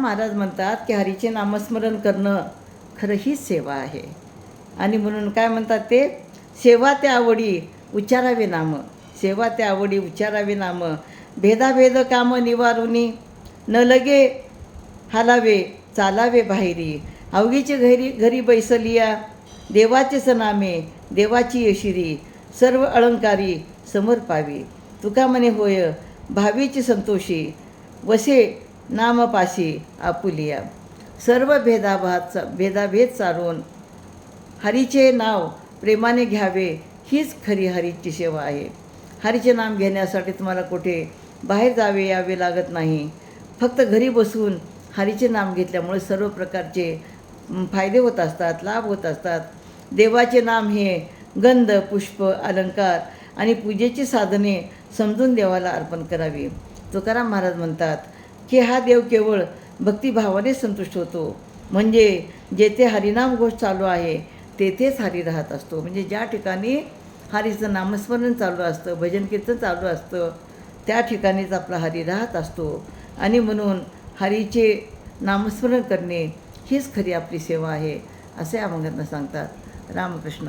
महाराज म्हणतात की हरीचे नामस्मरण करणं खरं हीच सेवा आहे. आणि म्हणून काय म्हणतात ते, सेवा त्या आवडी उच्चारावे नाम, सेवा त्या आवडी उच्चारावे नाम, भेदाभेद काम निवारुनी, न लगे हालावे चालावे बाहेरी, अवघीची घरी बैसलिया, देवाचेच नामे देवाची यशिरी, सर्व अलंकारी समर्पावी, तुका म्हणे होय भावीची संतोषी, वसे नामपाशी आपुलिया, सर्व भेदाभेद चालून हरीचे नाव प्रेमाने घ्यावे, हीच खरी हरीची सेवा आहे. हरीचे नाम घेण्यासाठी तुम्हाला कुठे बाहेर जावे यावे लागत नाही. फक्त घरी बसून हरीचे नाम घेतल्यामुळे सर्व प्रकारचे फायदे होत असतात, लाभ होत असतात. देवाचे नाम हे गंध, पुष्प, अलंकार आणि पूजेची साधने समजून देवाला अर्पण करावी. तुकाराम महाराज म्हणतात की हा देव केवळ भक्तिभावाने संतुष्ट होतो. म्हणजे जेथे हरिनाम घोष चालू आहे तेथेच हरी राहत असतो. म्हणजे ज्या ठिकाणी हरीचं नामस्मरण चालू असतं, भजन कीर्तन चालू असतं, त्या ठिकाणीच आपला हरी राहत असतो. आणि म्हणून हरीचे नामस्मरण करणे हीच खरी आपली सेवा आहे, असे अभंगातनं सांगतात. रामकृष्ण.